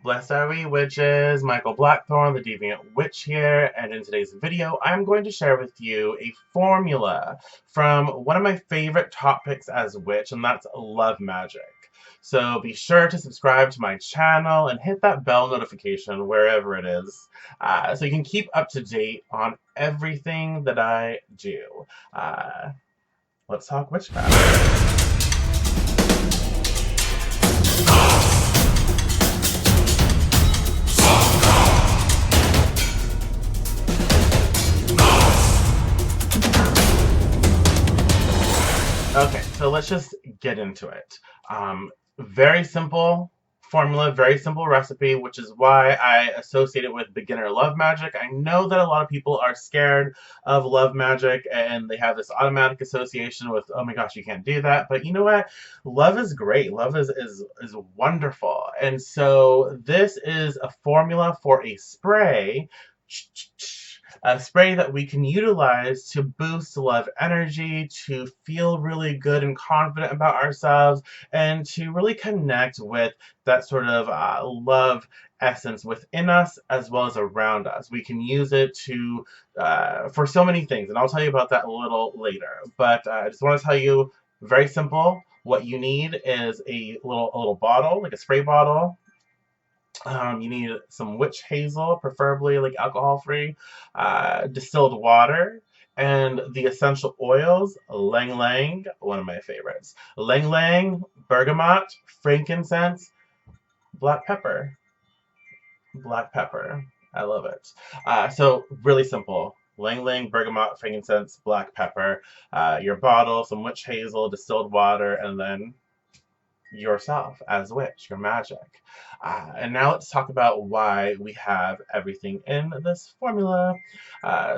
Blessed are we witches, Michael Blackthorn, the Deviant Witch here, and in today's video I'm going to share with you a formula from one of my favorite topics as a witch, and that's love magic. So be sure to subscribe to my channel and hit that bell notification wherever it is, so you can keep up to date on everything that I do. Let's talk witchcraft. Okay, so let's just get into it. Very simple formula, very simple recipe, which is why I associate it with beginner love magic. I know that a lot of people are scared of love magic and they have this automatic association with, oh my gosh, you can't do that. But you know what? Love is great. Love is wonderful. And so this is a formula for a spray. A spray that we can utilize to boost love energy, to feel really good and confident about ourselves, and to really connect with that sort of love essence within us as well as around us. We can use it to for so many things, and I'll tell you about that a little later. But I just want to tell you, very simple. What you need is a little bottle, like a spray bottle. You need some witch hazel, preferably like alcohol-free, distilled water, and the essential oils, Ylang Ylang, one of my favorites. Ylang Ylang, bergamot, frankincense, black pepper. Black pepper. I love it. So really simple. Ylang Ylang, bergamot, frankincense, black pepper, your bottle, some witch hazel, distilled water, and then yourself as witch, your magic. And now let's talk about why we have everything in this formula.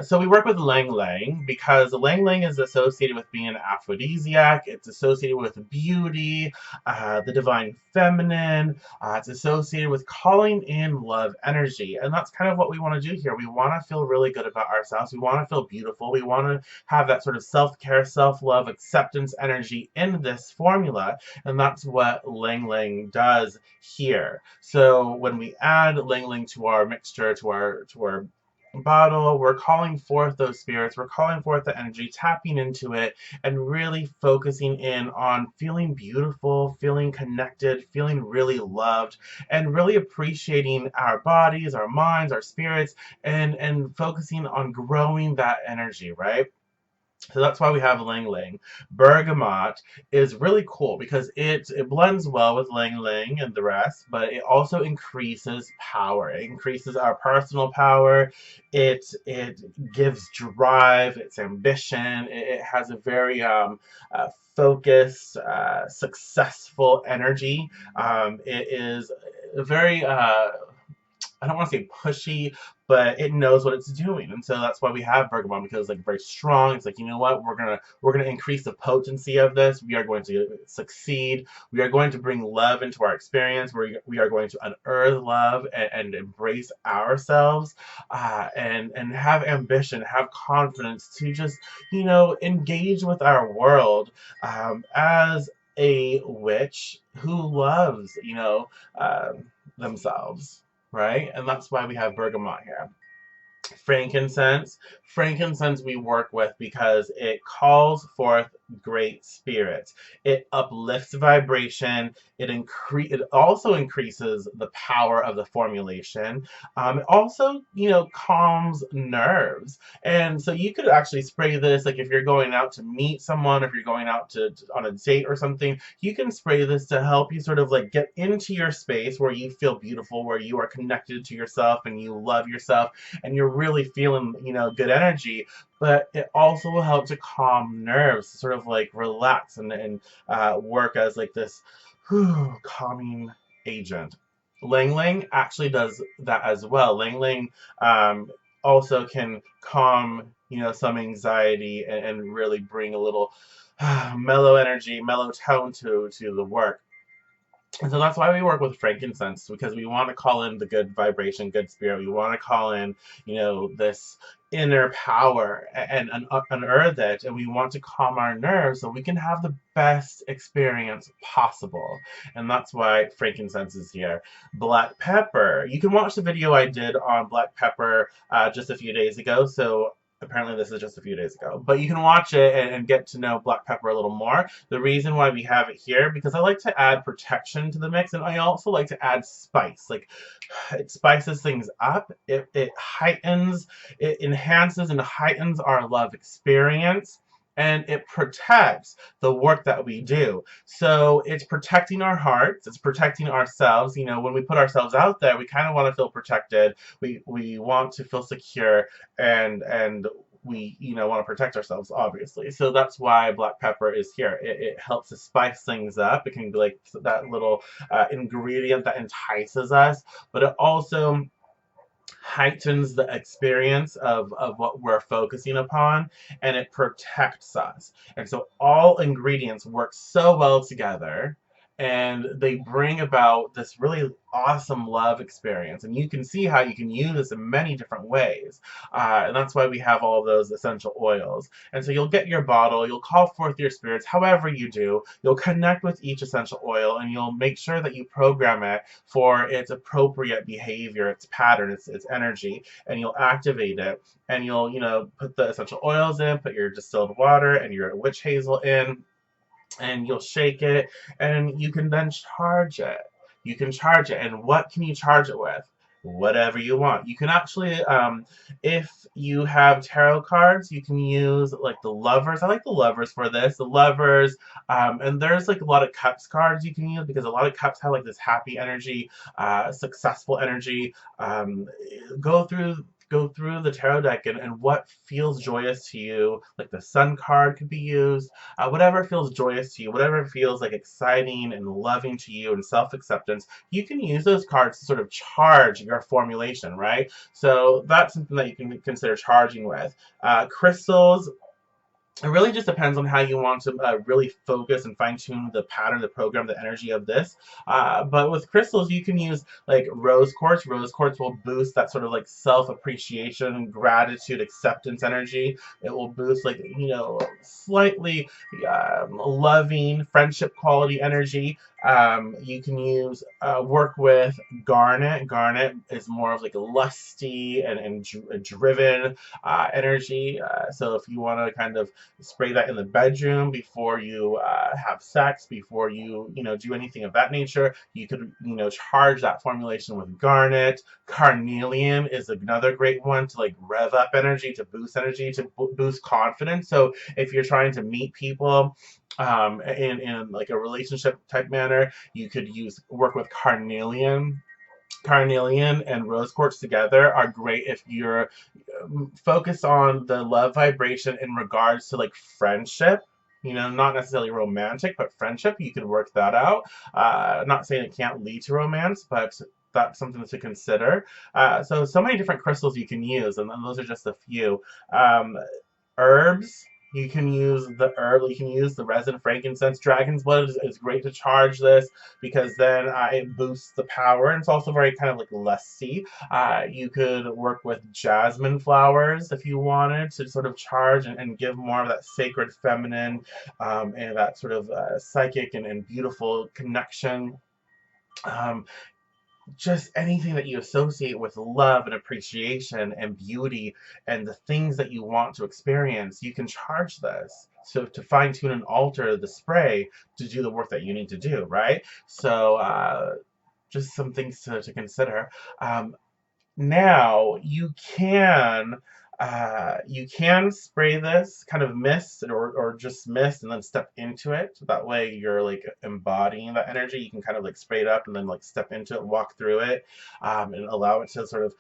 So we work with Ylang Ylang because Ylang Ylang is associated with being an aphrodisiac. It's associated with beauty, the divine feminine. It's associated with calling in love energy. And that's kind of what we want to do here. We want to feel really good about ourselves. We want to feel beautiful. We want to have that sort of self-care, self-love, acceptance energy in this formula. And that's what Ylang Ylang does here. So when we add Ylang Ylang to our mixture, to our bottle, we're calling forth those spirits, we're calling forth the energy, tapping into it, and really focusing in on feeling beautiful, feeling connected, feeling really loved, and really appreciating our bodies, our minds, our spirits, and focusing on growing that energy, right? So that's why we have Ylang Ylang. Bergamot is really cool because it blends well with Ylang Ylang and the rest, but it also increases power. It increases our personal power. It gives drive. It's ambition. It has a very focused, successful energy. It is very I don't want to say pushy, but it knows what it's doing, and so that's why we have bergamot, because it's like very strong. It's like, you know what, we're gonna increase the potency of this. We are going to succeed. We are going to bring love into our experience. We are going to unearth love and embrace ourselves, and have ambition, have confidence to just, you know, engage with our world as a witch who loves, you know, themselves, right? And that's why we have bergamot here. Frankincense. Frankincense we work with because it calls forth great spirits. It uplifts vibration. It also increases the power of the formulation. It also, you know, calms nerves. And so you could actually spray this, like if you're going out to meet someone, if you're going out on a date or something, you can spray this to help you sort of like get into your space where you feel beautiful, where you are connected to yourself and you love yourself and you're really feeling, you know, good energy. But it also will help to calm nerves, sort of like relax and work as like this calming agent. Ylang Ylang actually does that as well. Ylang Ylang also can calm, you know, some anxiety and really bring a little mellow energy, mellow tone to the work. And so that's why we work with frankincense, because we want to call in the good vibration, good spirit. We want to call in, this inner power and unearth it. And we want to calm our nerves so we can have the best experience possible. And that's why frankincense is here. Black pepper. You can watch the video I did on black pepper just a few days ago. So apparently this is just a few days ago, but you can watch it and get to know black pepper a little more. The reason why we have it here, because I like to add protection to the mix, and I also like to add spice. Like, it spices things up, it heightens, it enhances and heightens our love experience, and it protects the work that we do. So it's protecting our hearts, it's protecting ourselves. When we put ourselves out there, we kind of want to feel protected. We want to feel secure, and we want to protect ourselves, obviously. So that's why black pepper is here. It helps to spice things up. It can be like that little ingredient that entices us, but it also heightens the experience of what we're focusing upon, and it protects us. And so all ingredients work so well together, and they bring about this really awesome love experience. And you can see how you can use this in many different ways. And that's why we have all of those essential oils. And so you'll get your bottle, you'll call forth your spirits, however you do, you'll connect with each essential oil, and you'll make sure that you program it for its appropriate behavior, its pattern, its energy, and you'll activate it. And you'll, put the essential oils in, put your distilled water and your witch hazel in, and you'll shake it, and you can then charge it. You can charge it, and what can you charge it with? Whatever you want. You can actually, if you have tarot cards, you can use like the lovers. I like the lovers for this. The lovers, and there's like a lot of cups cards you can use, because a lot of cups have like this happy energy, successful energy. Go through the tarot deck, and what feels joyous to you. Like the sun card could be used. Whatever feels joyous to you, whatever feels like exciting and loving to you and self-acceptance, you can use those cards to sort of charge your formulation, right? So that's something that you can consider charging with. Crystals, it really just depends on how you want to really focus and fine tune the pattern, the program, the energy of this. But with crystals, you can use like rose quartz. Rose quartz will boost that sort of like self appreciation, gratitude, acceptance energy. It will boost like, slightly loving, friendship quality energy. You can work with garnet. Garnet is more of like a lusty and driven energy. So if you want to kind of spray that in the bedroom before you have sex, before you do anything of that nature, you could charge that formulation with garnet. Carnelian is another great one to like rev up energy, to boost energy, to boost confidence. So if you're trying to meet people in like a relationship type manner, you could work with carnelian. Carnelian and rose quartz together are great if you're focused on the love vibration in regards to like friendship. Not necessarily romantic, but friendship. You could work that out. Not saying it can't lead to romance, but that's something to consider. So many different crystals you can use, and those are just a few. Herbs. You can use the herb, you can use the resin, frankincense. Dragon's blood is great to charge this, because then it boosts the power, and it's also very kind of like lusty. You could work with jasmine flowers if you wanted to sort of charge and give more of that sacred feminine, and that sort of psychic and beautiful connection. Um, just anything that you associate with love and appreciation and beauty and the things that you want to experience, you can charge this. So to fine tune and alter the spray to do the work that you need to do, right? So just some things to consider. Now you can spray this kind of mist, or just mist, and then step into it. So that way you're like embodying that energy. You can kind of like spray it up and then like step into it, walk through it, and allow it to sort of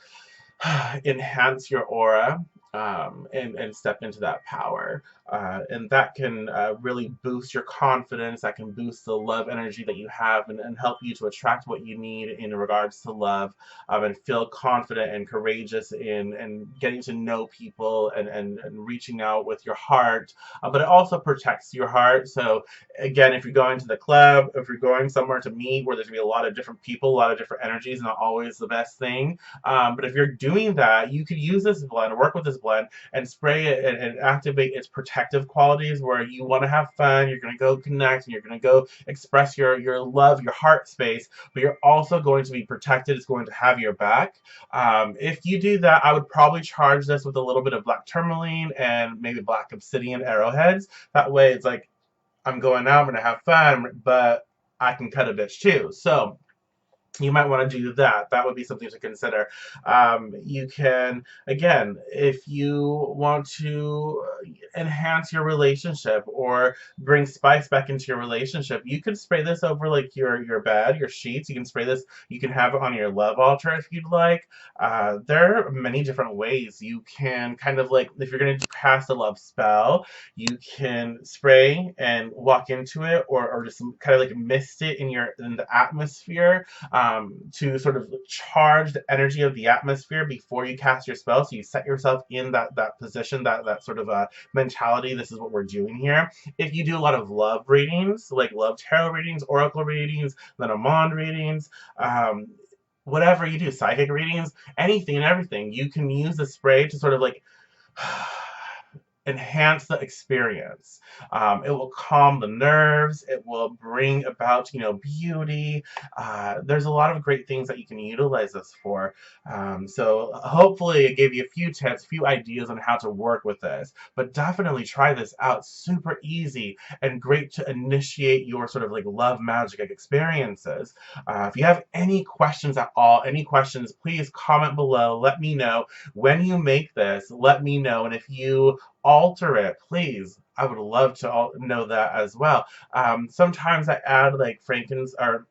enhance your aura. and step into that power. And that can really boost your confidence. That can boost the love energy that you have and help you to attract what you need in regards to love, and feel confident and courageous in getting to know people and reaching out with your heart. But it also protects your heart. So, again, if you're going to the club, if you're going somewhere to meet where there's going to be a lot of different people, a lot of different energies, not always the best thing. But if you're doing that, you could use this blend, work with this blend, and spray it and activate its protective qualities where you want to have fun, you're going to go connect, and you're going to go express your love, your heart space, but you're also going to be protected. It's going to have your back. If you do that, I would probably charge this with a little bit of black tourmaline and maybe black obsidian arrowheads. That way it's like, I'm going out, I'm going to have fun, but I can cut a bitch too. So you might want to do that. That would be something to consider. You can, again, if you want to enhance your relationship or bring spice back into your relationship, you could spray this over like your bed, your sheets. You can spray this. You can have it on your love altar if you'd like. There are many different ways you can kind of like, if you're going to cast a love spell, you can spray and walk into it, or just kind of like mist it in the atmosphere, to sort of charge the energy of the atmosphere before you cast your spell. So you set yourself in that position, that sort of mentality. This is what we're doing here. If you do a lot of love readings, like love tarot readings, oracle readings, Lenormand readings, whatever you do, psychic readings, anything and everything, you can use the spray to sort of like enhance the experience. It will calm the nerves. It will bring about, beauty. There's a lot of great things that you can utilize this for. So hopefully it gave you a few tips, a few ideas on how to work with this. But definitely try this out. Super easy and great to initiate your sort of like love magic experiences. If you have any questions at all, any questions, please comment below. Let me know when you make this. Let me know. And if you alter it, please. I would love to know that as well. Sometimes I add like frankincense or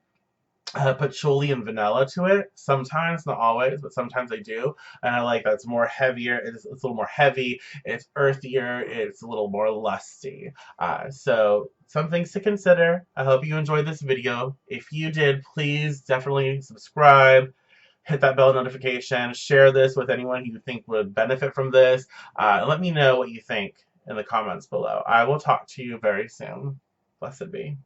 patchouli and vanilla to it. Sometimes, not always, but sometimes I do. And I like that it's more heavier. It's a little more heavy. It's earthier. It's a little more lusty. So some things to consider. I hope you enjoyed this video. If you did, please definitely subscribe. Hit that bell notification, share this with anyone who you think would benefit from this. Let me know what you think in the comments below. I will talk to you very soon. Blessed be.